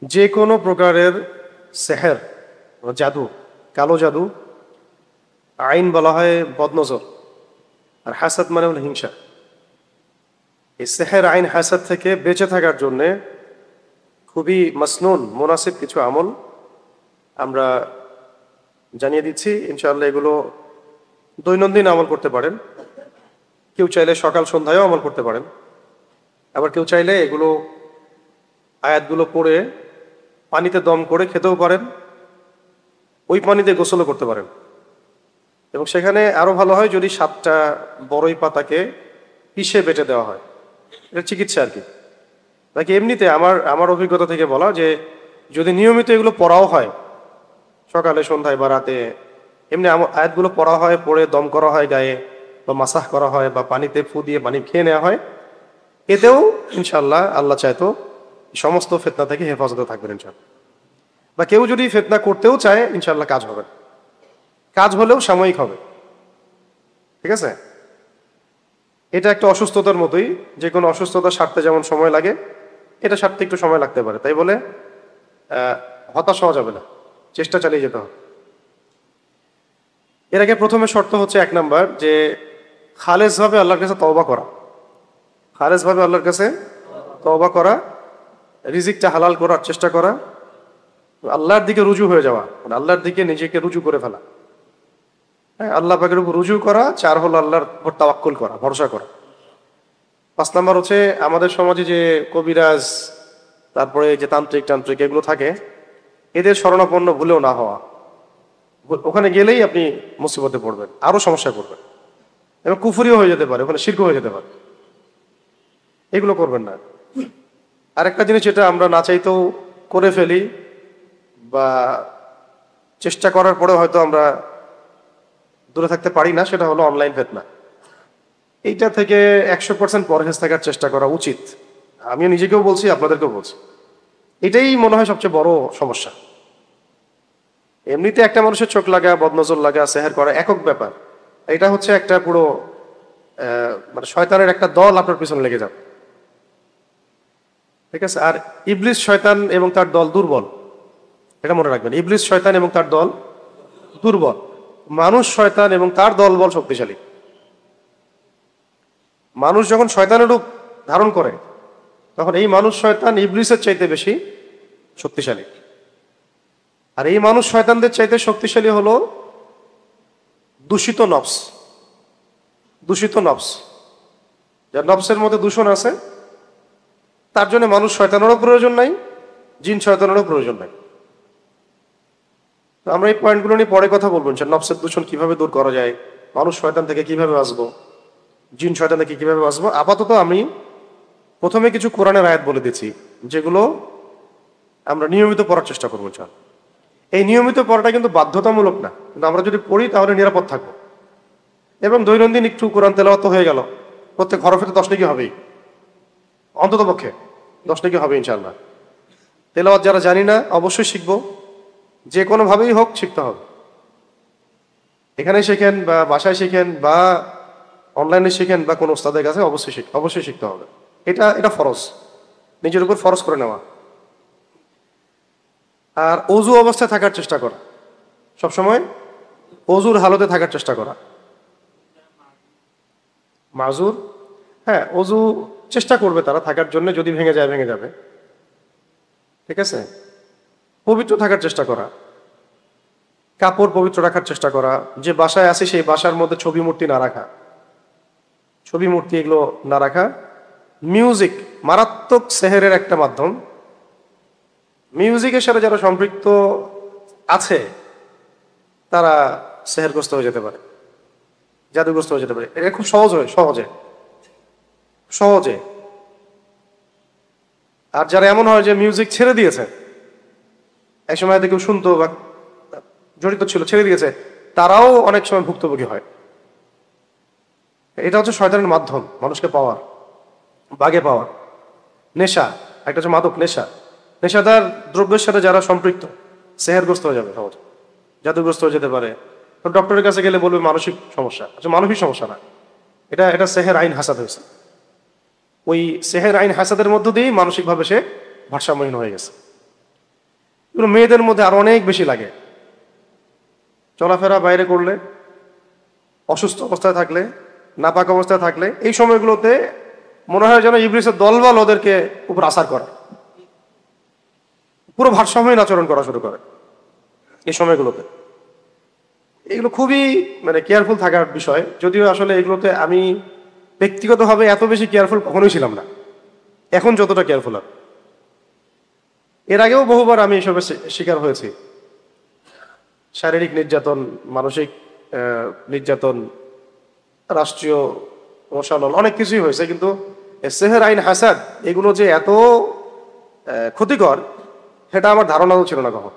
যে কোনো প্রকারের সেহের, জাদু, কালো জাদু, আইন বলা হয় বদনজর, আর হাসাদ মানে হলো হিংসা। এই সেহের, আইন, হাসাদ থেকে বেঁচে থাকার জন্যে খুবই মাসনুন মুনাসিব কিছু আমল আমরা জানিয়ে দিচ্ছি। ইনশাআল্লাহ এগুলো দৈনন্দিন আমল করতে পারেন। কেউ চাইলে সকাল সন্ধ্যায়ও আমল করতে পারেন। আবার কেউ চাইলে এগুলো আয়াতগুলো পড়ে পানিতে দম করে খেতেও পারেন, ওই পানিতে গোসলও করতে পারেন। এবং সেখানে আরো ভালো হয় যদি 7টা বড়ই পাতাকে পিষে বেটে দেওয়া হয়। এটা চিকিৎসা আর কি। নাকি এমনিতে আমার অভিজ্ঞতা থেকে বলা যে যদি নিয়মিত এগুলো পড়াও হয় সকালে সন্ধ্যায় বা রাতে, এমনি আয়াতগুলো পড়া হয়, পড়ে দম করা হয় গায়ে, বা মাসাহ করা হয়, বা পানিতে ফু দিয়ে পানি খেয়ে নেওয়া হয়, এতেও ইনশাল্লাহ আল্লাহ চাইতো সমস্ত ফিতনা থেকে হেফাজতে থাকবেন ইনশাল্লাহ। বা কেউ যদি ফিতনা করতেও চায় ইনশাল্লাহ কাজ হবে, কাজ হলেও সাময়িক হবে। ঠিক আছে, এটা একটা অসুস্থতার মতোই। যে কোনো অসুস্থতা সারতে যেমন সময় লাগে, এটা সারতে একটু সময় লাগতে পারে। তাই বলে হতাশ হওয়া যাবে না, চেষ্টা চালিয়ে যেতে হবে। এর আগে প্রথমে শর্ত হচ্ছে 1 নাম্বার যে খালেস ভাবে আল্লাহর কাছে তওবা করা। খালেস ভাবে আল্লাহর কাছে তওবা করা, রিজিকটা হালাল করার চেষ্টা করা, আল্লাহর দিকে রুজু হয়ে যাওয়া, মানে আল্লাহর দিকে নিজেকে রুজু করে ফেলা। হ্যাঁ, আল্লাহ পাকের উপর রুজু করা। 4 হলো আল্লাহর উপর তাওয়াক্কুল করা, ভরসা করা। 5 নাম্বার হচ্ছে আমাদের সমাজে যে কবিরাজ, তারপরে যে তান্ত্রিক এগুলো থাকে, এদের শরণাপন্ন ভুলেও না হওয়া। ওখানে গেলেই আপনি মুসিবতে পড়বেন, আরো সমস্যা করবেন, এবং কুফরিও হয়ে যেতে পারে, ওখানে শিরক হয়ে যেতে পারে। এগুলো করবেন না। আরেকটা জিনিস যেটা আমরা না চাইতেও করে ফেলি, বা চেষ্টা করার পরেও হয়তো আমরা দূরে থাকতে পারি না, সেটা হলো অনলাইন ফিতনা। এইটা থেকে 100% পরহেজ থাকার চেষ্টা করা উচিত। আমিও নিজেকেও বলছি, আপনাদেরকেও বলছি। এটাই মনে হয় সবচেয়ে বড় সমস্যা। এমনিতে একটা মানুষের চোখ লাগা, বদনজর লাগা, সেহের করা একক ব্যাপার। এটা হচ্ছে একটা পুরো মানে শয়তানের একটা দল আপনার পিছনে লেগে যাবে। ঠিক আছে, আর ইবলিস শয়তান এবং তার দল দুর্বল, এটা মনে রাখবেন। ইবলিস শয়তান এবং তার দল দুর্বল, মানুষ শয়তান এবং তার দলবল শক্তিশালী। মানুষ যখন শয়তানের রূপ ধারণ করে, তখন এই মানুষ শয়তান ইবলিসের চাইতে বেশি শক্তিশালী। আর এই মানুষ শয়তানদের চাইতে শক্তিশালী হলো দূষিত নফস। দূষিত নফস, যার নফসের মধ্যে দূষণ আছে, তার জন্য মানুষ শয়তানেরও প্রয়োজন নাই, জিন শয়তানেরও প্রয়োজন নাই। তো আমরা এই পয়েন্টগুলো নিয়ে পরে কথা বলবো, নফসের দূষণ কিভাবে দূর করা যায়, মানুষ শয়তান থেকে কিভাবে বাঁচবো, জিন শয়তান থেকে কিভাবে বাঁচবো। আপাতত আমি প্রথমে কিছু কোরআনের আয়াত বলে দিচ্ছি, যেগুলো আমরা নিয়মিত পড়ার চেষ্টা করবো। এই নিয়মিত পড়াটা কিন্তু বাধ্যতামূলক না, কিন্তু আমরা যদি পড়ি তাহলে নিরাপদ থাকবো। এবং দৈনন্দিন একটু কোরআন তেলাওয়াত হয়ে গেল, প্রত্যেক হরফে তো 10 নেকি হবেই, অন্তত পক্ষে 10 নেকি হবে ইনশাআল্লাহ। তেলাওয়াত যারা জানি না অবশ্যই শিখবো, যে কোনোভাবেই হোক শিখতে হবে। এখানে শেখেন বা বাসায় শেখেন বা অনলাইনে শেখেন বা কোনো ওস্তাদের কাছে, অবশ্যই শিখতে হবে। এটা ফরজ, নিজের উপর ফরজ করে নেওয়া। আর অজু অবস্থায় থাকার চেষ্টা করা, সবসময় অজুর হালতে থাকার চেষ্টা করা। মাজুর, হ্যাঁ, অজু চেষ্টা করবে তারা থাকার জন্য, যদি ভেঙে যায় ভেঙে যাবে। ঠিক আছে, পবিত্র থাকার চেষ্টা করা, কাপড় পবিত্র রাখার চেষ্টা করা। যে বাসায় আছে সেই বাসার মধ্যে ছবি মূর্তি না রাখা, ছবি মূর্তি এগুলো না রাখা। মিউজিক মারাত্মক সেহেরের একটা মাধ্যম। মিউজিকের সাথে যারা সম্পৃক্ত আছে তারা সেহেরগ্রস্ত হয়ে যেতে পারে, জাদুগ্রস্ত হয়ে যেতে পারে। এটা খুব সহজে। আর যারা এমন হয় যে মিউজিক ছেড়ে দিয়েছে, একসময় হয়তো কেউ শুনতো বা জড়িত ছিল, ছেড়ে দিয়েছে, তারাও অনেক সময় ভুক্তভোগী হয়। এটা হচ্ছে শয়তানের মাধ্যম মানুষকে পাওয়ার, বাগে পাওয়ার। নেশা, একটা হচ্ছে মাদক নেশা। নেশাদার দ্রব্যের সাথে যারা সম্পৃক্ত সেহেরগ্রস্ত হয়ে যাবে সহজে, জাদুগ্রস্ত হয়ে যেতে পারে। ডক্টরের কাছে গেলে বলবে মানসিক সমস্যা। আচ্ছা, মানসিক সমস্যা না, এটা সেহের আইন হাসাদ হয়েছে। ওই সেহের আইন হাসাদের মধ্য দিয়েই মানসিকভাবে সে ভারসাম্যহীন হয়ে গেছে। এগুলো মেয়েদের মধ্যে আরো অনেক বেশি লাগে। চলাফেরা বাইরে করলে, অসুস্থ অবস্থায় থাকলে, নাপাক অবস্থায় থাকলে, এই সময়গুলোতে মনে হয় যেন ইবলিসের দলবল ওদেরকে উপর আসার করে, পুরো ভারসাম্যহীন আচরণ করা শুরু করে এই সময়গুলোতে। এগুলো খুবই মানে কেয়ারফুল থাকার বিষয়, যদিও আসলে এগুলোতে আমি ব্যক্তিগতভাবে এত বেশি কেয়ারফুল কখনোই ছিলাম না, এখন যতটা কেয়ারফুল আর। এর আগেও বহুবার আমি এসবের শিকার হয়েছি, শারীরিক নির্যাতন, মানসিক নির্যাতন, রাষ্ট্রীয় রসানল, অনেক কিছুই হয়েছে। কিন্তু সেহের, আইন, হাসাদ এগুলো যে এত ক্ষতিকর সেটা আমার ধারণাও ছিল না কখন।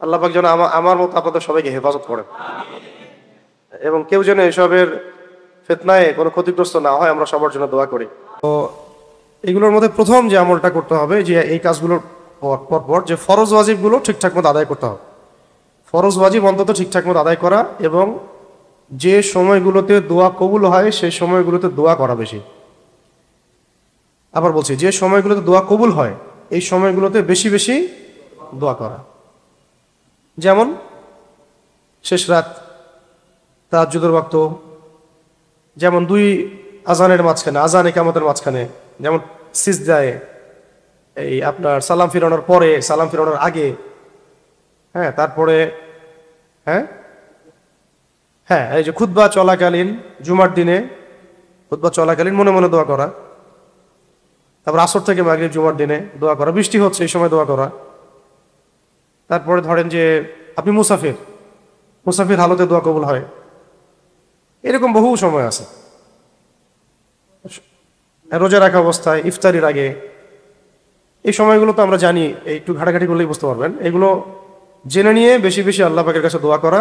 আল্লাহ পাক যেন আমার মতো আপনাদের সবাইকে হেফাজত করেন, এবং কেউ যেন এসবের ফিতনায় কোনো ক্ষতিগ্রস্ত না হয়, আমরা সবার জন্য দোয়া করি। তো এগুলোর মধ্যে প্রথম যে আমলটা করতে হবে, যে এই কাজগুলোর পর যে ফরজ ওয়াজিবগুলো ঠিকঠাক মতো আদায় করতে হবে। ফরজ ওয়াজিব অন্তত ঠিকঠাক মতো আদায় করা, এবং যে সময়গুলোতে দোয়া কবুল হয় সেই সময়গুলোতে দোয়া করা বেশি। আবার বলছি, যে সময়গুলোতে দোয়া কবুল হয় এই সময়গুলোতে বেশি বেশি দোয়া করা। যেমন শেষ রাত, তাহাজ্জুদের ওয়াক্ত, যেমন 2 আজানের মাঝখানে, আজান ইকামতের মাঝখানে, যেমন সিজদায়, এই আপনার সালাম ফিরানোর পরে, সালাম ফিরানোর আগে, হ্যাঁ, তারপরে হ্যাঁ হ্যাঁ এই যে খুতবা চলাকালীন, জুমার দিনে খুতবা চলাকালীন মনে মনে দোয়া করা, তারপর আসর থেকে মাগরিব জুমার দিনে দোয়া করা, বৃষ্টি হচ্ছে এই সময় দোয়া করা। তারপরে ধরেন যে আপনি মুসাফির হালতে দোয়া কবুল হয়, এরকম বহু সময় আছে। রোজা রাখা অবস্থায়, ইফতারির আগে, এই সময়গুলো তো আমরা জানি, একটু ঘাটাঘাটি করলেই বুঝতে পারবেন। এগুলো জেনে নিয়ে বেশি বেশি আল্লাহ পাকের কাছে দোয়া করা।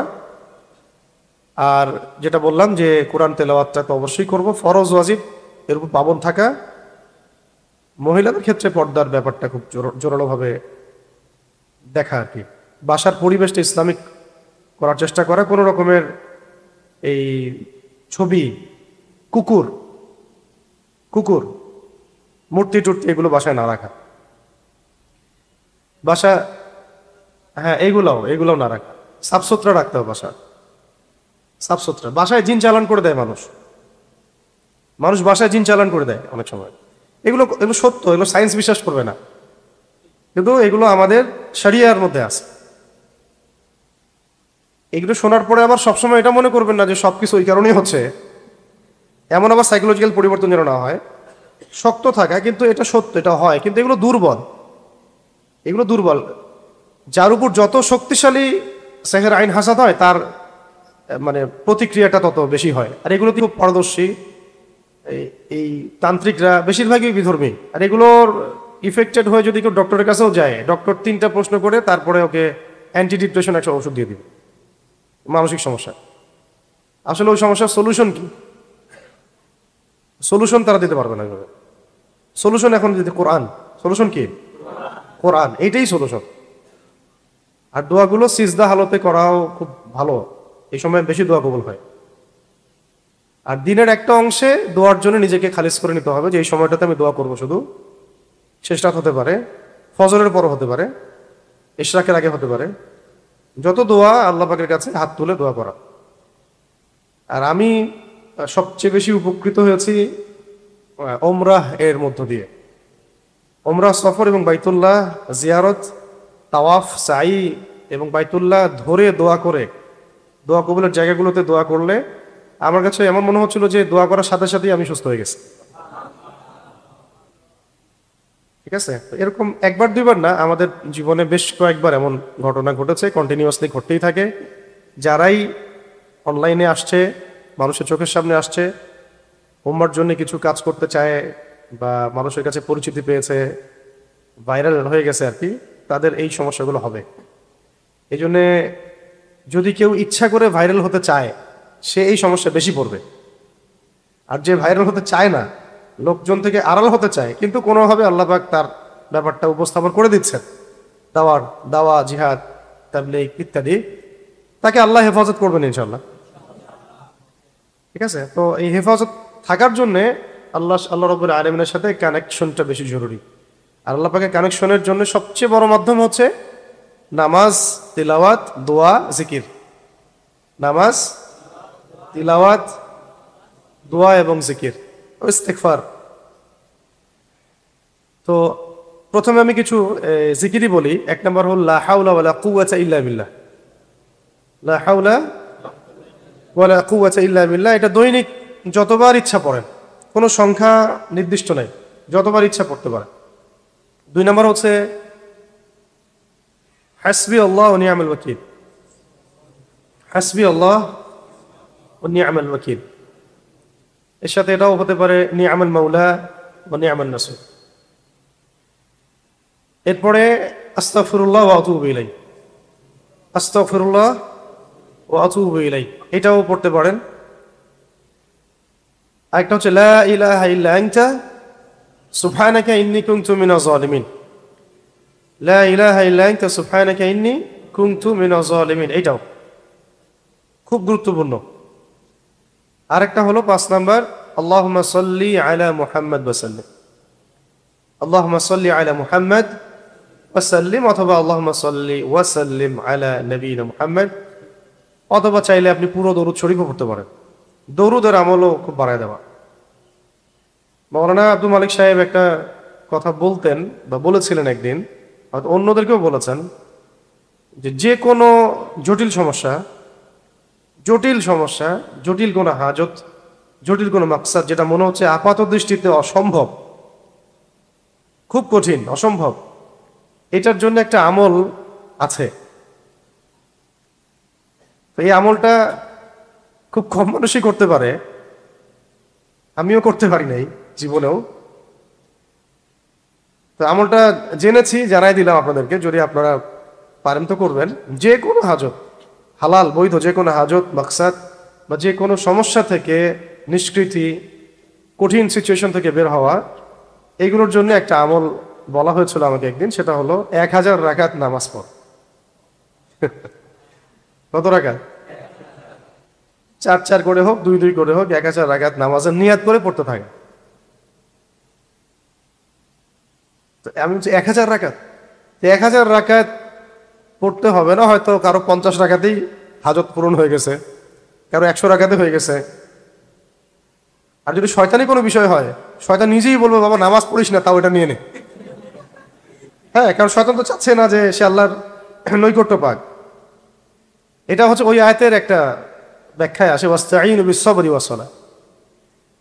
আর যেটা বললাম যে কোরআন তেলাওয়াতটা তো অবশ্যই করব, ফরজ ওয়াজিব এর উপর পাবন থাকা। মহিলাদের ক্ষেত্রে পর্দার ব্যাপারটা খুব জোরালোভাবে দেখা আর কি। বাসার পরিবেশটা ইসলামিক করার চেষ্টা করা, কোনো রকমের এই ছবি, কুকুর মূর্তি টুর্তি এগুলো বাসায় না রাখা। বাসা, হ্যাঁ, এগুলোও না রাখা, সাফসুতরা রাখতে হবে বাসা, সাফসুতরা। বাসায় জিন চালান করে দেয় মানুষ বাসায় জিন চালান করে দেয় অনেক সময়। এগুলো সত্য, এগুলো সায়েন্স বিশ্বাস করবে না, কিন্তু এগুলো আমাদের শরিয়ার মধ্যে আছে। এগুলো শোনার পরে আবার সবসময় এটা মনে করবেন না যে সবকিছু ওই কারণেই হচ্ছে, এমন আবার সাইকোলজিক্যাল পরিবর্তন যেন না হয়। শক্ত থাকা, কিন্তু এটা সত্য, এটা হয়, কিন্তু এগুলো দুর্বল। যার উপর যত শক্তিশালী সেহের, আইন, হাসাদ হয়, তার মানে প্রতিক্রিয়াটা তত বেশি হয়। আর এগুলো খুব পারদর্শী এই তান্ত্রিকরা বেশিরভাগই বিধর্মী। আর এগুলোর ইফেক্টেড হয়ে যদি কেউ ডক্টরের কাছেও যায়, ডক্টর 3টা প্রশ্ন করে তারপরে ওকে অ্যান্টি ডিপ্রেশন একটা ওষুধ দিয়ে দিবে মানসিক সমস্যা। আসলে ওই সমস্যার সলিউশন কি? সলিউশন তারা দিতে পারবে না। সলিউশন এখন দিতে কোরআন। সলিউশন কি? কোরআন, এইটাই সলিউশন। আর দোয়াগুলো সিজদা হালতে করাও খুব ভালো, এই সময় বেশি দোয়া কবুল হয়। আর দিনের একটা অংশে দোয়ার জন্য নিজেকে খালিজ করে নিতে হবে, যে এই সময়টাতে আমি দোয়া করবো শুধু। শেষ রাত হতে পারে, ফজরের পর হতে পারে, ইশরাকের আগে হতে পারে। যত দোয়া আল্লাহ পাকের কাছে হাত তুলে দোয়া করা। আর আমি সবচেয়ে বেশি উপকৃত হয়েছি ওমরাহ এর মধ্য দিয়ে। ওমরাহ সফর এবং বাইতুল্লাহ জিয়ারত, তাওয়াফ, সাই এবং বাইতুল্লাহ ধরে দোয়া করে, দোয়া কবুলের জায়গাগুলোতে দোয়া করলে আমার কাছে এমন মনে হচ্ছিল যে দোয়া করার সাথে সাথেই আমি সুস্থ হয়ে গেছি। ঠিক আছে, এরকম একবার দুইবার না, আমাদের জীবনে বেশ কয়েকবার এমন ঘটনা ঘটেছে, কন্টিনিউয়াসলি ঘটতেই থাকে। যারাই অনলাইনে আসছে, মানুষের চোখের সামনে আসছে, উম্মার জন্য কিছু কাজ করতে চায় বা মানুষের কাছে পরিচিতি পেয়েছে, ভাইরাল হয়ে গেছে আর কি, তাদের এই সমস্যাগুলো হবে। এই জন্যে যদি কেউ ইচ্ছা করে ভাইরাল হতে চায়, সে এই সমস্যা বেশি পড়বে। আর যে ভাইরাল হতে চায় না, লোকজন থেকে আড়াল হতে চায়, কিন্তু কোনোভাবে আল্লাহ পাক তার ব্যাপারটা উপস্থাপন করে দিচ্ছেন, দাওয়া, জিহাদ, তাবলীগ ইত্যাদি, তাকে আল্লাহ হেফাজত করবেন ইনশাআল্লাহ। ঠিক আছে, তো এই হেফাজত থাকার জন্য আল্লাহ রাব্বুল আলামিনের সাথে কানেকশনটা বেশি জরুরি। আর আল্লাহ পাকের কানেকশনের জন্য সবচেয়ে বড় মাধ্যম হচ্ছে নামাজ, তিলাওয়াত, দোয়া, জিকির। নামাজ, তিলাওয়াত, দোয়া এবং জিকির, ইস্তিগফার। তো প্রথমে আমি কিছু জিকিরই বলি। এক নম্বর হল লা হাওলা ওয়ালা কুওয়াতা ইল্লা বিল্লাহ। লা হাওলা ওয়ালা কুওয়াতা ইল্লা বিল্লাহ, এটা দৈনিক যতবার ইচ্ছা পড়েন, কোনো সংখ্যা নির্দিষ্ট নাই, যতবার ইচ্ছা পড়তে পারেন। 2 নম্বর হচ্ছে হাসবি আল্লাহ ওয়া নি'মাল ওয়াকিল। হাসবি আল্লাহ ওয়া নি'মাল ওয়াকিল, এর সাথে এটাও হতে পারে নি'মাল মাওলা ওয়া নি'মান নাসির। এরপরে আস্তাগফিরুল্লাহ ওয়া আতুবু ইলাইহি। আস্তাগফিরুল্লাহ ওয়া আতুবু ইলাইহি, এটাও পড়তে পারেন। আরেকটা হচ্ছে লা ইলাহা ইল্লা আনতা সুবহানাকা ইন্নী কুনতু মিনাজ জালিমিন। লা ইলাহা ইল্লা আনতা সুবহানাকা ইন্নী কুনতু মিনাজ জালিমিন, এটাও খুব গুরুত্বপূর্ণ। আরেকটা হলো 5 নাম্বার আল্লাহুম্মা সাল্লি আলা মুহাম্মাদ ওয়া সাল্লিম। আল্লাহুম্মা সাল্লি আলা মুহাম্মাদ ওয়া সাল্লিম, অথবা আল্লাহুম্মা সাল্লি ওয়া সাল্লিম আলা নবিয়িনা মুহাম্মাদ, অথবা চাইলে আপনি পুরো দরুদ শরীফও পড়তে পারেন। দরুদের আমলও খুব বাড়ায় দেওয়া। মাওলানা আব্দুল মালিক সাহেব একটা কথা বলতেন বা বলেছিলেন একদিন, হয়তো অন্যদেরকেও বলেছেন, যে কোনো জটিল সমস্যা, জটিল কোনো হাজত, জটিল কোনো মাকসাদ, যেটা মনে হচ্ছে আপাত দৃষ্টিতে অসম্ভব, খুব কঠিন, অসম্ভব, এটার জন্য একটা আমল আছে। তো এই আমলটা খুব কম মানুষই করতে পারে, আমিও করতে পারি নাই জীবনেও। তো আমলটা জেনেছি, জানাই দিলাম আপনাদেরকে, যদি আপনারা পারেন তো করবেন। যে কোনো হাজত, হালাল বৈধ যে কোনো হাজত, মাকসাদ বা যে কোনো সমস্যা থেকে নিষ্কৃতি, কঠিন সিচুয়েশন থেকে বের হওয়া, এইগুলোর জন্য একটা আমল বলা হয়েছিল আমাকে একদিন। সেটা হলো 1000 রাকাত নামাজ পড়। কত রাকাত? 4 করে হোক, 2 করে হোক, 1000 রাকাত নামাজের নিয়াত করে পড়তে থাকে। আমি বলছি 1000 রাকাত, 1000 রাকাত পড়তে হবে না। হয়তো কারো 50 রাকাতেই হাজত পূরণ হয়ে গেছে, কারো 100 রাকাতে হয়ে গেছে। আর যদি শয়তানি কোনো বিষয় হয়, শয়তান নিজেই বলবে বাবা নামাজ পড়িস না, তাও এটা নিয়ে নে। হ্যাঁ, কারণ শয়তান তো চাচ্ছে না যে সে আল্লাহর নৈকট্য পাক। এটা হচ্ছে ওই আয়াতের একটা ব্যাখ্যায় আসে, ওয়াস্তাঈনু বিস-সাবরি ওয়াস-সালাহ,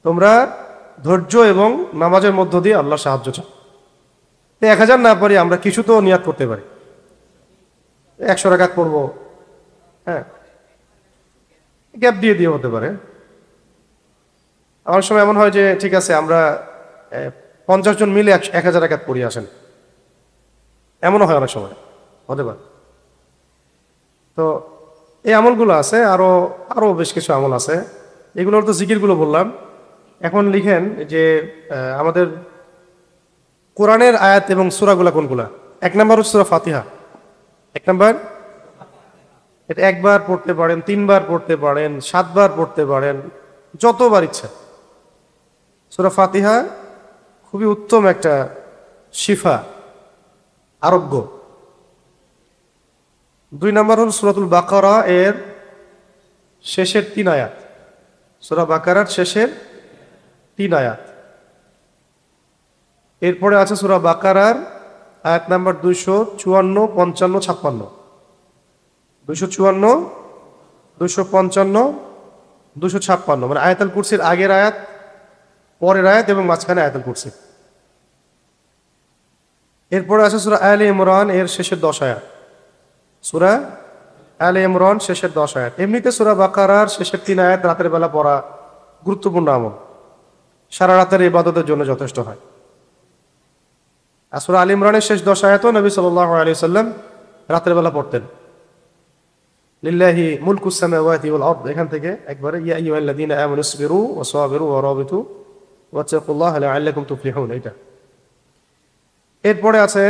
তোমরা ধৈর্য এবং নামাজের মধ্য দিয়ে আল্লাহর সাহায্য চাও। 1000 না পারি, আমরা কিছু তো নিয়াত করতে পারি, 100 রাকাত পড়বো। হ্যাঁ, গ্যাপ দিয়ে দিয়ে হতে পারে। আমার সময় এমন হয় যে ঠিক আছে আমরা 50 জন মিলে 1000 রাকাত পড়ি, আসেন, এমনও হয় অনেক সময়, হতে পারে। তো এই আমলগুলো আছে, আরো বেশ কিছু আমল আছে। এগুলোর তো জিকিরগুলো বললাম। এখন লিখেন যে আমাদের কোরআনের আয়াত এবং সূরাগুলা কোনগুলা। 1 নম্বর হচ্ছে সূরা ফাতিহা। 1 নম্বর, এটা 1 বার পড়তে পারেন, 3 বার পড়তে পারেন, 7 বার পড়তে পারেন, যতবার ইচ্ছা। সূরা ফাতিহা খুবই উত্তম একটা শিফা, আরোগ্য। 2 নম্বর হল সূরাতুল বাকারা এর শেষের 3 আয়াত। সূরা বাকারার শেষের 3 আয়াত। এরপরে আছে সূরা বাকারার আয়াত নাম্বার 254, 55, 56। 254, 255, 256, মানে আয়াতুল কুরসির আগের আয়াত, পরের আয়াত এবং মাঝখানে আয়াতুল কুরসি। এরপরে আছে সূরা আলে ইমরান এর শেষের 10 আয়াত। সূরা আলে ইমরান শেষের 10 আয়াত। এমনিতে সূরা বাকারার শেষের 3 আয়াত রাতের বেলা পড়া গুরুত্বপূর্ণ আমল, সারা রাতের ইবাদতের জন্য যথেষ্ট হয়। আর সূরা আলে ইমরানের শেষ 10 আয়াতও নবী সাল্লাল্লাহু আলাইহি ওয়াসাল্লাম রাতের বেলা পড়তেন। লিল্লাহি মুলকুস সামাওয়াতি ওয়াল আরদ, এখান থেকে একবারে ইয়া আইয়ুহাল্লাযীনা আমানু ইসবিরু ওয়া সাবিরু ওয়া রাবিতু ওয়াত্তাকুল্লাহা লাআল্লাকুম তুফলিহুন, এটা। এরপরে আছে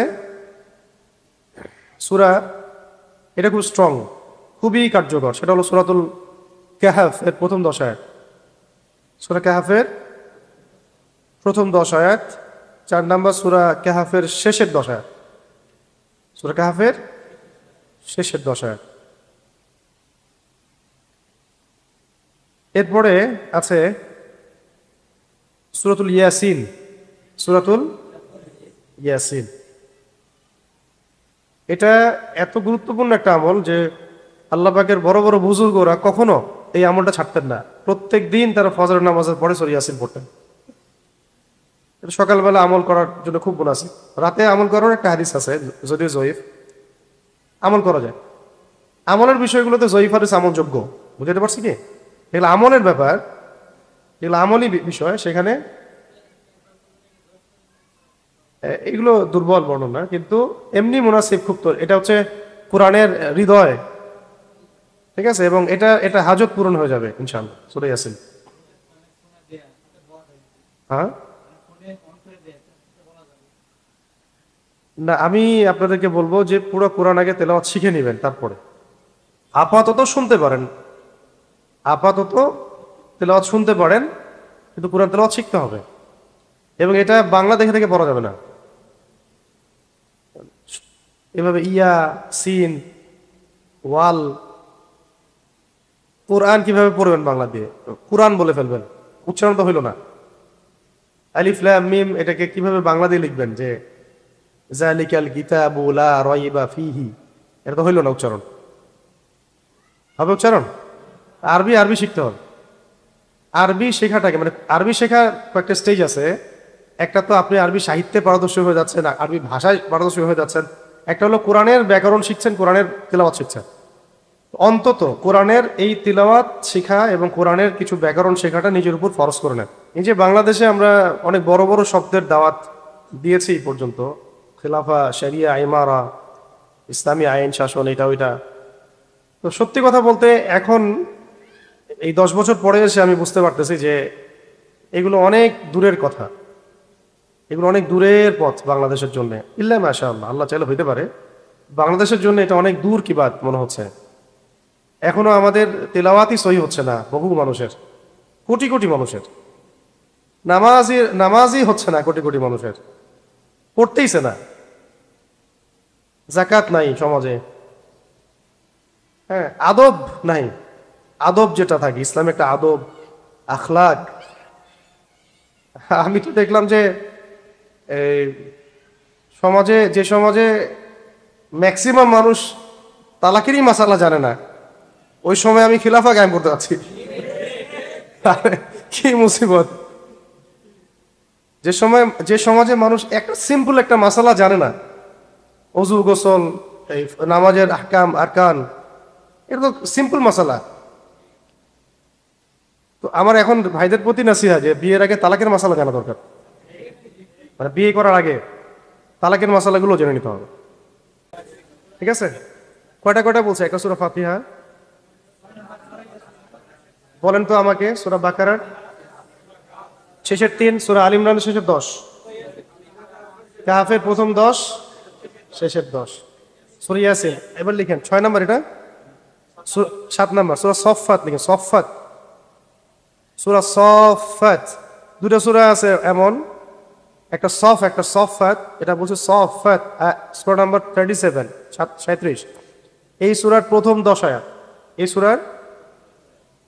সূরা, এটা খুব স্ট্রং, খুবই কার্যকর, সেটা হলো সূরাতুল কাহফ এর প্রথম 10 আয়াত। সূরা কাহফের প্রথম 10 আয়াত, 4 নম্বর সূরা কাহফের শেষের 10 আয়াত। সূরা কাহফের শেষের 10 আয়াত। এরপরে আছে সূরাতুল ইয়াসিন। সূরাতুল ইয়াসিন এটা এত গুরুত্বপূর্ণ একটা আমল যে আল্লাহ পাকের বড় বড় বুজুর্গরা কখনো এই আমলটা ছাড়তেন না। প্রত্যেক দিন তারা ফজরের নামাজের পরে সূরা ইয়াসিন পড়তেন। এটা সকালবেলা আমল করার জন্য খুব মুনাসিব। রাতে আমল করার একটা হাদিস আছে, যদিও জয়ীফ, আমল করা যায়। আমলের বিষয়গুলোতে জয়ীফ হাদিস আমলযোগ্য, বুঝতে পারছি কি? এগুলো আমলের ব্যাপার, এগুলো আমলই বিষয়, সেখানে এগুলো দুর্বল বর্ণনা, কিন্তু এমনি মুনাসিব খুব। তো এটা হচ্ছে কোরআনের হৃদয়, ঠিক আছে, এবং এটা এটা হাজত পূরণ হয়ে যাবে ইনশাআল্লাহ সূরা ইয়াসিন। হ্যাঁ, না আমি আপনাদেরকে বলবো যে পুরো কোরআন আগে তেলাওয়াত শিখে নেবেন, তারপরে আপাতত শুনতে পারেন, আপাতত তেলাওয়াত শুনতে পারেন, কিন্তু কোরআন তেলাওয়াত শিখতে হবে। এবং এটা বাংলা দেখে দেখে পড়া যাবে না। এভাবে ইয়া সিন ওয়াল কোরআন কিভাবে পড়বেন বাংলা দিয়ে? কোরআন বলে ফেলবেন, উচ্চারণ তো হইল না। আলিফ লাম মিম এটাকে কিভাবে বাংলা দিয়ে লিখবেন যে যালিকাল কিতাবু লা রাইবা ফিহি? এটা তো হইল না উচ্চারণ। হবে উচ্চারণ? আরবি আরবি শিখতে হবে। আরবি শেখাটাকে, মানে আরবি শেখা কয়েকটা স্টেজ আছে। একটা তো আপনি আরবি সাহিত্যে পারদর্শী হয়ে যাচ্ছেন, আরবি ভাষায় পারদর্শী হয়ে যাচ্ছেন। একটা হলো কোরআনের ব্যাকরণ শিখছেন, কোরআনের তিলাওয়াত শিখছেন। অন্তত কোরআনের এই তিলাওয়াত শেখা এবং কোরআনের কিছু ব্যাকরণ শেখাটা নিজের উপর ফরজ করে নেন। এই যে বাংলাদেশে আমরা অনেক বড় বড় শব্দের দাওয়াত দিয়েছি এই পর্যন্ত, খেলাফা, শরিয়া, ইমারা, ইসলামী আইন শাসন, এটা ওইটা। তো সত্যি কথা বলতে এখন এই 10 বছর পরে এসে আমি বুঝতে পারতেছি যে এগুলো অনেক দূরের কথা, এগুলো অনেক দূরের পথ বাংলাদেশের জন্য। ইল্লা মাশাআল্লাহ, আল্লাহ চাইলে হইতে পারে। বাংলাদেশের জন্য এটা অনেক দূর কি বাত মনে হচ্ছে। এখনো আমাদের তেলাওয়াতই সহি হচ্ছে না বহু মানুষের, কোটি কোটি মানুষের। নামাজই হচ্ছে না কোটি কোটি মানুষের, পড়তেইছে না। যাকাত নাই সমাজে, হ্যাঁ, আদব নাই। আদব যেটা থাকে, ইসলামে একটা আদব, আখলাক। আমি তো দেখলাম যে সমাজে, যে সমাজে ম্যাক্সিমাম মানুষ তালাকেরই মাসালা জানে না, ওই সময় আমি খিলাফা কায়েম করতে যাচ্ছি। কি মুসিবত! যে সমাজে মানুষ একটা সিম্পল একটা মাসালা জানে না, অজু, গোসল, এই নামাজের আহকাম আরকান, এটা তো সিম্পল মাসালা। তো আমার এখন ভাইদের প্রতি নাসিহা যে বিয়ের আগে তালাকের মাসালা জানা দরকার। মানে বিয়ে করার আগে তালাকের মাসালাগুলো জেনে নিতে হবে, ঠিক আছে? কয়টা কয়টা বলছে? একটা সূরা ফাতিহা বলেন তো আমাকে, সূরা বাকারার শেষের 3, সূরা আল ইমরানের শেষের 10, কাহফের প্রথম 10, শেষের 10, সূরা ইয়াসিন। এবার লিখেন 6 নম্বর, এটা 7 নম্বর সূরা সফফাত লিখেন। সফফাত, সূরা সফফাত। দুটো সূরা আছে এমন, একটা সফ একটা সফফাত। এটা বলছে সফফাত, সূরা নাম্বার 37, 37। এই সূরার প্রথম 10 আয়াত, এই সূরার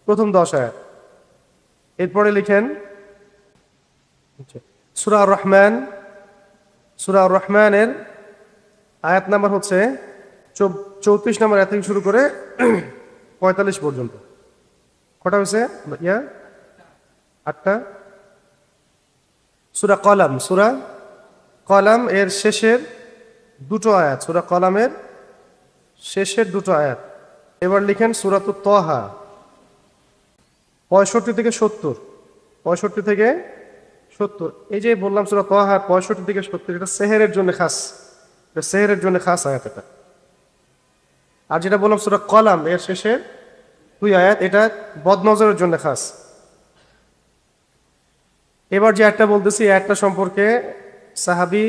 প্রথম 10 আয়াত। এরপরে লিখেন সূরা আর রহমান। সূরা আর রহমানের আয়াত নাম্বার হচ্ছে 34 নম্বর আয়াত থেকে শুরু করে 45 পর্যন্ত। কটা হয়েছে? 8টা। সূরা কলাম, সূরা কলাম এর শেষের 2টো আয়াত, সূরা কলামের শেষের 2টো আয়াত। এবার লিখেন সূরাতুত তাহা 65 থেকে 70, 65 থেকে 70। এই যে বললাম সূরা তাহা 65 থেকে 70, এটা সেহেরের জন্য খাস, এটা সেহেরের জন্য খাস আয়াত এটা। আর যেটা বললাম সূরা কলাম এর শেষের 2 আয়াত, এটা বদনজরের জন্য খাস। এবার যে একটা বলতেছি, একটা সম্পর্কে সাহাবী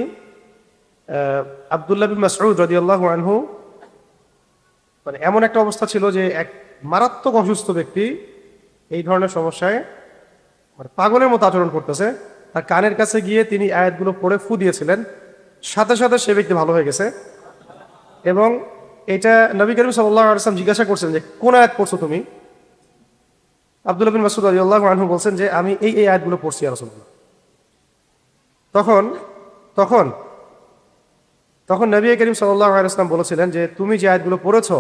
আব্দুল্লাহ বিন মাসউদ রাদিয়াল্লাহু আনহু, মানে এমন একটা অবস্থা ছিল যে এক মারাত্মক অসুস্থ ব্যক্তি এই ধরনের সমস্যায় মানে পাগলের মতো আচরণ করতেছে। তার কানের কাছে গিয়ে তিনি আয়াতগুলো পড়ে ফু দিয়েছিলেন, সাথে সাথে সে ব্যক্তি ভালো হয়ে গেছে। এবং এটা নবী করিম সাল্লাল্লাহু আলাইহি ওয়াসাল্লাম জিজ্ঞাসা করছেন যে কোন আয়াত পড়ছো তুমি? আব্দুল্লাহ বিন মাসউদ রাদিয়াল্লাহু আনহু বলছেন যে আমি এই আয়াতগুলো পড়ছি ইয়া রাসূলুল্লাহ। তখন তখন তখন নবী করিম সাল্লাল্লাহু আলাইহি ওয়াসাল্লাম বলেছিলেন যে তুমি যে আয়াতগুলো পড়েছো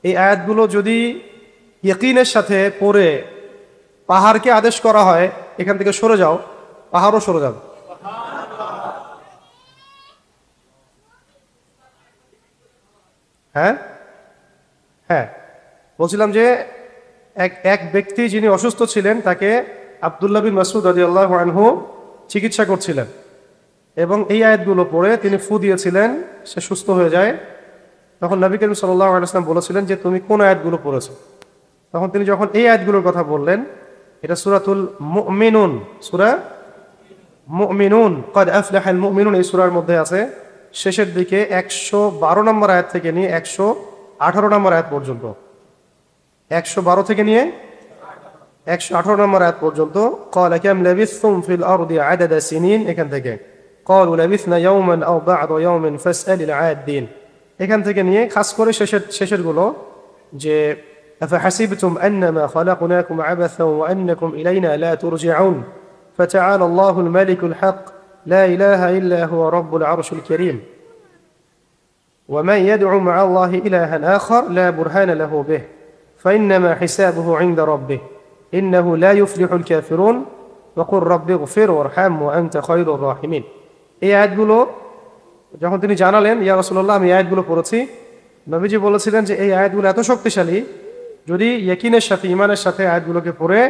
এই আয়াতগুলো যদি ইয়াকিনের সাথে পড়ে পাহাড়কে আদেশ করা হয় এখান থেকে সরে যাও, পাহাড়ও সরে যাবে। হ্যাঁ হ্যাঁ, বলছিলাম যে এক ব্যক্তি যিনি অসুস্থ ছিলেন তাকে আব্দুল্লাহ বিন মাসউদ রাদিয়াল্লাহু আনহু চিকিৎসা করছিলেন এবং এই আয়াতগুলো পড়ে তিনি ফু দিয়েছিলেন, সে সুস্থ হয়ে যায়। তখন নবী করিম সাল্লাল্লাহু আলাইহি ওয়াসাল্লাম বলেছিলেন যে তুমি কোন আয়াতগুলো পড়েছো? তখন তিনি যখন এই আয়াতগুলোর কথা বললেন, এটা সূরাতুল মুমিনুন, সূরা মুমিনুন, ক্বাদ আফলাহাল মুমিনুন এই সূরার মধ্যে আছে। শেষের দিকে 112 নম্বর আয়াত থেকে নিয়ে 118 নম্বর আয়াত পর্যন্ত, 112 থেকে নিয়ে 118 নম্বর আয়াত পর্যন্ত ক্বালা কাম লাবিসতুম ফিল আরদি আদাদা সিনিন, এখান থেকে ক্বালু লাবিসনা ইয়াওমান আও বা'দা ইয়াওমিন ফাসআলিল আদিন, এখান থেকে নিয়ে খাস করে শেষের গুলো যে আফাহাসিবতুম আন্নামা খালাকনাকুম আবাসা ওয়া আন্নাকুম ইলাইনা লা তুরজিউন ফাতাআলা আল্লাহুল মালিকুল হক লা ইলাহা ইল্লা হুয়া রাব্বুল আরশিল কারীম ওয়া মান ইয়াদউ মা'a আল্লাহি ইলাহান আখার লা বুরহানা লাহু বিহি ফাইন্নামা হিসাবুহু ইনদা রাব্বিহি ইন্নাহু লা ইউফলিহুল কাফিরুন ওয়া কুর রাব্বি ইগফির ওয়ারহাম ওয়া আনতা খায়রুর রাহিমিন। এই আয়াতগুলো যখন তিনি জানালেন ইয়া রাসূলুল্লাহ আমি আয়াতগুলো পড়েছি, নবীজি বলেছিলেন যে এই আয়াতগুলো এত শক্তিশালী, যদি ইয়াকিনের সাথে ঈমানের সাথে আয়াতগুলোকে পড়ে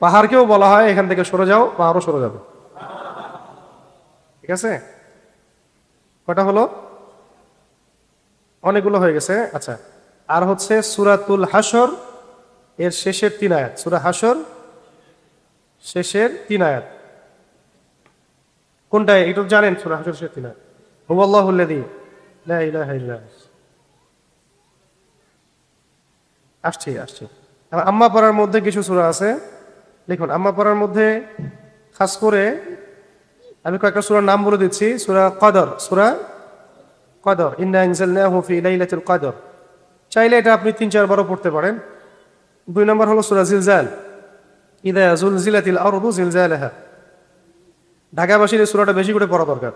পাহাড়কেও বলা হয় এখান থেকে সরে যাও, পাহাড়ও সরে যাবে। ঠিক আছে, কটা হলো? অনেকগুলো হয়ে গেছে। আচ্ছা, আর হচ্ছে সূরাতুল হাশর এর শেষের 3 আয়াত, সূরা হাশর শেষের 3 আয়াত কোনটা? এটা জানেন? সূরা হাশর শেষের 3 আয়াত হুয়াল্লাহুল্লাযী লা ইলাহা ইল্লা আসছে। আম্মা পাড়ার মধ্যে কিছু সূরা আছে, দেখুন আম্মা পাড়ার মধ্যে খাস করে আমি কয়েকটা সূরার নাম বলে দিচ্ছি। সূরা কদর, সূরা কদর, ইন্না আনজালনাহু ফি লাইলাতুল কদর, চাইলে এটা আপনি 3-4 বারও পড়তে পারেন। 2 নম্বর হলো সূরা জিলজাল, ইযা যুলজিলাতিল আরদু জিলজালাহা, ঢাকাবাসীর এই সূরাটা বেশি করে পড়া দরকার।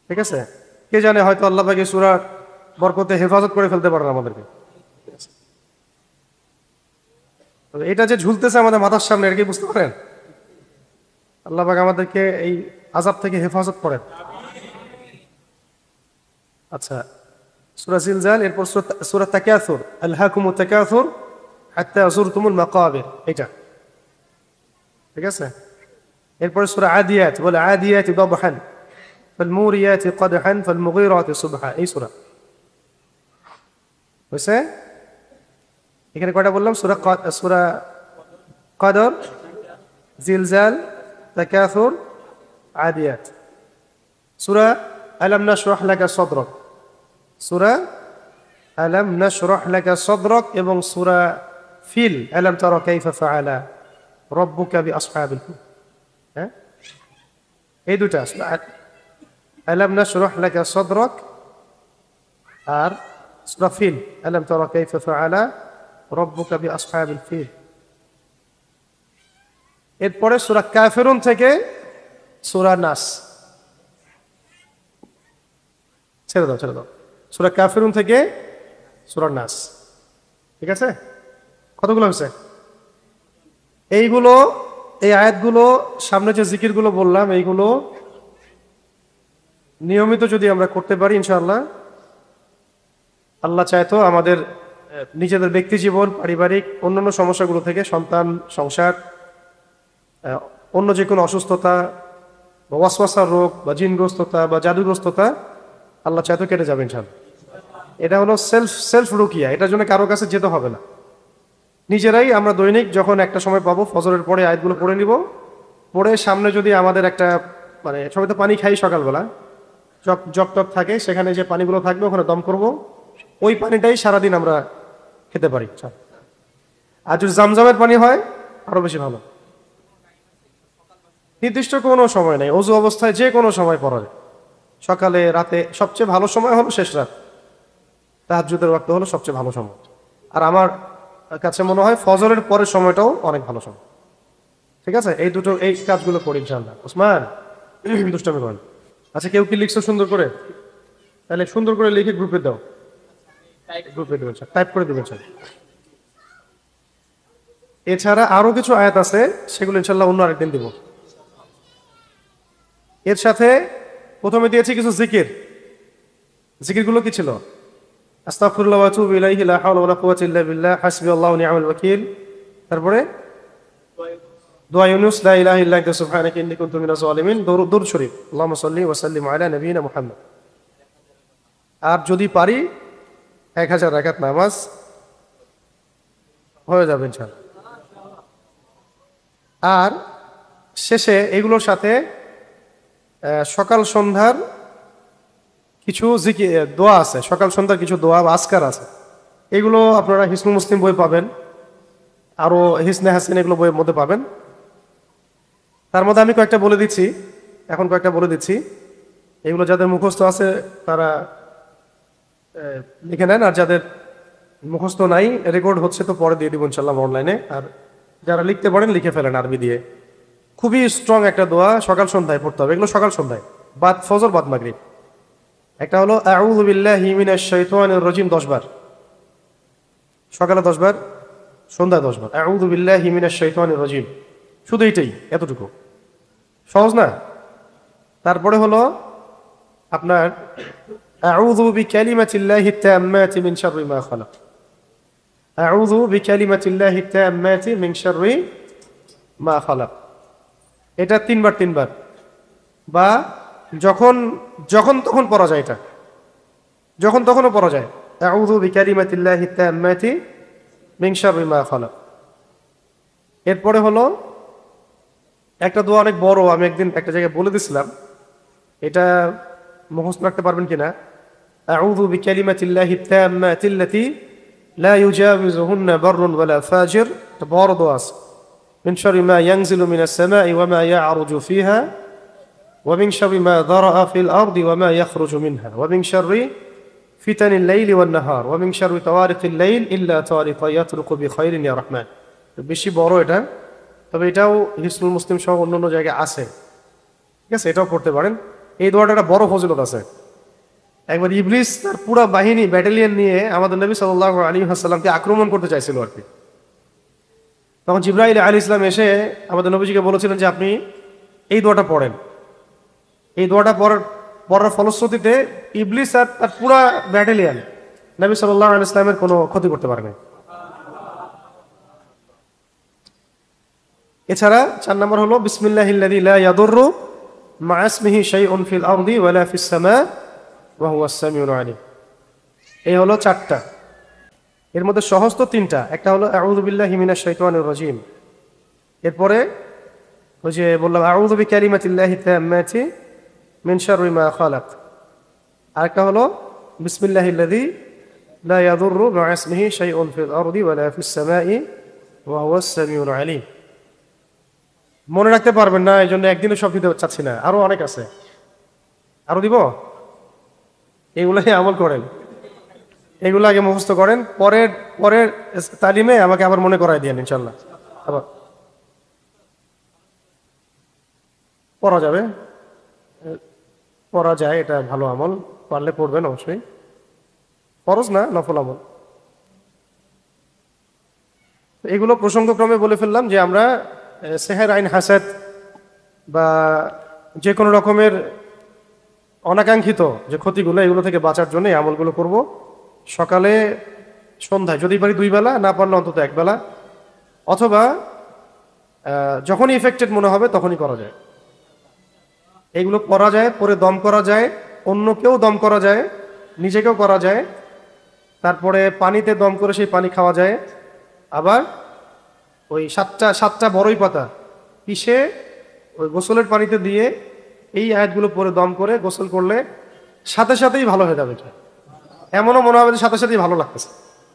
ঠিক আছে, কে জানে হয়তো আল্লাহ পাক এই সূরার বরকতে হেফাজত করে ফেলতে পারেন আমাদেরকে। এটা যে ঝুলতেছে আমাদের মাথার সামনে, এটা কি বুঝতে পারেন? আল্লাহ পাক আমাদেরকে এই আযাব থেকে হেফাজত করেন। আচ্ছা, সূরা জিলজাল, এরপর সূরা তাকাসুর, আলহাকুমুত তাকাসুর হাত্তা যুরতুমুল মাকাবির, এটা ঠিক আছে। এরপর সূরা আদিয়াত, ওয়াল আদিয়াতি দাবহান ফাল মুরিয়াতি কদহান ফাল মুগীরাতি সুবহা, এই সূরা হইছে। এখানে কয়টা বললাম? সূরা কদর, জিলজাল, তাকাসুর, আদিয়াত। সূরা আলাম নাশরাহ লাকা সাদরাক, সূরা আলাম নাশরাহ লাকা সাদরাক এবং সূরা ফিল, আলাম তারা কাইফা ফাআলা রাব্বুকা বিআসহাবিল ফিল। হ্যাঁ, এই দুটা আলাম নাশরাহ লাকা সাদরাক আর সূরা ফিল, আলাম তারা কাইফা ফাআলা রাব্বুকা বিআসহাবিল ফিল। এরপরে সূরা কাফিরুন থেকে সূরা নাস, ছেড়ে দাও। সূরা কাফিরুন থেকে সূরা নাস, ঠিক আছে। কতগুলো হয়েছে? এইগুলো, এই আয়াতগুলো, সামনে যে জিকিরগুলো বললাম এইগুলো নিয়মিত যদি আমরা করতে পারি ইনশাআল্লাহ, আল্লাহ চাইতো আমাদের নিজেদের ব্যক্তি জীবন, পারিবারিক অন্যান্য সমস্যাগুলো থেকে, সন্তান, সংসার, অন্য যে কোনো অসুস্থতা বা ওয়াসওয়াসার রোগ বা জিনগ্রস্ততা বা জাদুগ্রস্ততা আল্লাহ চাইতো কেটে যাবে ইনশাআল্লাহ। এটা হলো সেলফ রুকিয়া, এটার জন্য কারো কাছে যেতে হবে না। নিজেরাই আমরা দৈনিক যখন একটা সময় পাবো ফজরের পরে আয়াতগুলো পড়ে নিব, পড়ে সামনে যদি আমাদের একটা মানে সবাই তো পানি খাই সকালবেলা, জগ থাকে, সেখানে যে পানিগুলো থাকবে ওখানে দম করব, ওই পানিটাই সারাদিন আমরা খেতে পারি। আর যদি জামজামের পানি হয় আরো বেশি ভালো। নির্দিষ্ট কোনো সময় নেই, অজু অবস্থায় যে কোনো সময় পড়া যায়। সকালে, রাতে, সবচেয়ে ভালো সময় হলো শেষ রাত, তাহাজ্জুদের ওয়াক্ত হলো সবচেয়ে ভালো সময়। আর আমার কাছে মনে হয় ফজরের পরের সময়টাও অনেক ভালো সময়। ঠিক আছে, এই কাজগুলো করি ইনশাআল্লাহ। ওসমান দুষ্টামি করেন। আচ্ছা, কেউ কি লিখছো সুন্দর করে? তাহলে সুন্দর করে লিখে গ্রুপে দাও, গ্রুপে দেবেন স্যার, টাইপ করে দেবেন স্যার। এছাড়া আরো কিছু আয়াত আছে, সেগুলো ইনশাআল্লাহ অন্য আরেকদিন দিব। এর সাথে প্রথমে দিয়েছি কিছু জিকির। জিকিরগুলো কি ছিল? আস্তাগফিরুল্লাহ ওয়া আতুবু ইলাইহি, লা হাওলা ওয়ালা কুওয়াতা ইল্লা বিল্লাহ, হাসবিয়াল্লাহু ওয়া নি'মাল ওয়াকিল। তারপরে দোয়া ইউনুস, লা ইলাহা ইল্লা আনতা সুবহানাকা ইন্নী কুনতু মিনাজ জালিমিন, দরুদ শরীফ, আল্লাহুম্মা সাল্লি ওয়া সাল্লিম আলা নবিয়িনা মুহাম্মদ। আর যদি পারি 1000 রাকাত নামাজ হয়ে যাবে ইনশাআল্লাহ। আর শেষে এগুলোর সাথে সকাল সন্ধ্যার কিছু দোয়া আছে, সকাল সন্ধ্যার কিছু দোয়া বা আজকার আছে। এগুলো আপনারা হিসনুল মুসলিম বই পাবেন, আরো হিসনে হাসিন এগুলো বইয়ের মধ্যে পাবেন। তার মধ্যে আমি কয়েকটা বলে দিচ্ছি, এখন কয়েকটা বলে দিচ্ছি। এগুলো যাদের মুখস্থ আছে তারা লিখে নেন, আর যাদের মুখস্থ নাই, রেকর্ড হচ্ছে তো পরে দিয়ে দিব ইনশাআল্লাহ অনলাইনে। আর যারা লিখতে পারেন লিখে ফেলেন আরবি দিয়ে। খুবই স্ট্রং একটা দোয়া, সকাল সন্ধ্যায় পড়তে হবে। এগুলো সকাল সন্ধ্যায়, বাদ ফজর, বাদ মাগরিব। একটা হলো আউযু বিল্লাহি মিনাশ শাইতানির রাজিম 10 বার, সকালে 10 বার, সন্ধ্যায় 10 বার। আউযু বিল্লাহি মিনাশ শাইতানির রাজিম, শুধু এইটাই, এতটুকু সহজ না? তারপরে হলো আপনার আউযু বিকালিমাতিল্লাহি তাম্মাতি মিন শাররি মা খালাক, আউযু বিকালিমাতিল্লাহি তাম্মাতি মিন শাররি মা খালাক। এটা 3 বার 3 বার, বা যখন যখন তখন পড়া যায়, এটা যখন তখনও পড়া যায়। আউযু বিকালিমাতিল্লাহি তাম্মাতি মিন শাররি মা খালাক। এরপরে হলো একটা দোয়া, অনেক বড়, আমি একদিন একটা জায়গায় বলে দিছিলাম, এটা মুখস্থ রাখতে পারবেন কিনা। আউযু বিকালিমাতিল্লাহি তাম্মাতিল্লাতি লা ইউজাউযুহুন্না বাররুন ওয়ালা ফাজির, এটা বড় দোয়া আছে। মিন শাররি মা ইয়ানজিলু মিনাস সামাই ওয়া মা ইয়া'রুজু ফিহা ওয়া মিন শাররি মা যারাআ ফিল আরদি ওয়া মা ইয়াখরুজু মিনহা ওয়া মিন শাররি ফিতানিল লাইলি ওয়ান নাহার ওয়া মিন শাররি তাওয়ারিকিল লাইল ইল্লা তাওয়ারিকা ইয়াতরুকু বিখাইরিন ইয়া রাহমান। বেশি বড় এটা, তবে এটাও হিসনুল মুসলিম সহ অন্যান্য জায়গায় আছে। ঠিক আছে, এটাও পড়তে পারেন। এই দোয়াটা একটা বড় ফজিলত আছে। একবার ইবলিস তার পুরো বাহিনী, ব্যাটালিয়ন নিয়ে আমাদের নবী সাল্লাল্লাহু আলাইহি ওয়াসাল্লামকে আক্রমণ করতে চাইছিল আর কি। তখন জিবরাইল আলাইহিস সালাম এসে আমাদের নবীজিকে বলেছিলেন যে আপনি এই দোয়াটা পড়েন। এই দোয়াটা পড়ার ফলশ্রুতিতে ইবলিস আর তার পুরো ব্যাটালিয়ন নবী সাল্লাল্লাহু আলাইহি ওয়াসাল্লামের কোনো ক্ষতি করতে পারে না। এছাড়া 4 নম্বর হলো বিসমিল্লাহিল্লাযী লা ইয়াদুররু মা ইসমিহি শাইউন ফিল আরদি ওয়ালা ফিস সামা ওয়া হুয়াস সামিউল আলিম। এই হলো 4টা। এর মধ্যে সহজ তো 3টা। একটা হলো আউযু বিল্লাহি মিনাশ শাইতানির রাজিম, এরপরে ওই যে বললাম আউযু বিকালিমাতিল্লাহি তাম্মাতি মিন শাররি মা খালাক, আরেকটা হলো বিসমিল্লাহিল্লাযী লা ইয়াদুররু মা ইসমিহি শাইউন ফিল আরদি ওয়ালা ফিস সামাই ওয়া হুয়াস সামিউল আলিম। মনে রাখতে পারবেন না, এই জন্য একদিনও সব দিতে চাচ্ছি না, আরো অনেক আছে, আরো দিব। এগুলাই আমল করেন, এগুলো আগে মুখস্থ করেন, পরের তালিমে আমাকে আবার মনে করাই দিয়েন ইনশাল্লাহ। আবার পড়া যাবে, পড়া যায়, এটা ভালো আমল, পারলে পড়বেন অবশ্যই, ফরজ না, নফল আমল। এগুলো প্রসঙ্গক্রমে বলে ফেললাম যে আমরা সেহের, আইন, হাসাদ বা যে কোনো রকমের অনাকাঙ্ক্ষিত যে ক্ষতিগুলো, এগুলো থেকে বাঁচার জন্য এই আমলগুলো করব। সকালে, সন্ধ্যায়, যদি পারি 2 বেলা, না পারলে অন্তত 1 বেলা, অথবা যখনই ইফেক্টেড মনে হবে তখনই করা যায়। এগুলো করা যায়, পরে দম করা যায়, অন্যকেও দম করা যায়, নিজেকেও করা যায়। তারপরে পানিতে দম করে সেই পানি খাওয়া যায়। আবার ওই 7টা বড়ই পাতা পিষে ওই গোসলের পানিতে দিয়ে এই আয়াতগুলো পরে দম করে গোসল করলে সাথে সাথেই ভালো হয়ে যাবে। এমনও মনে হবে যে সাথে সাথেই ভালো লাগতেছে।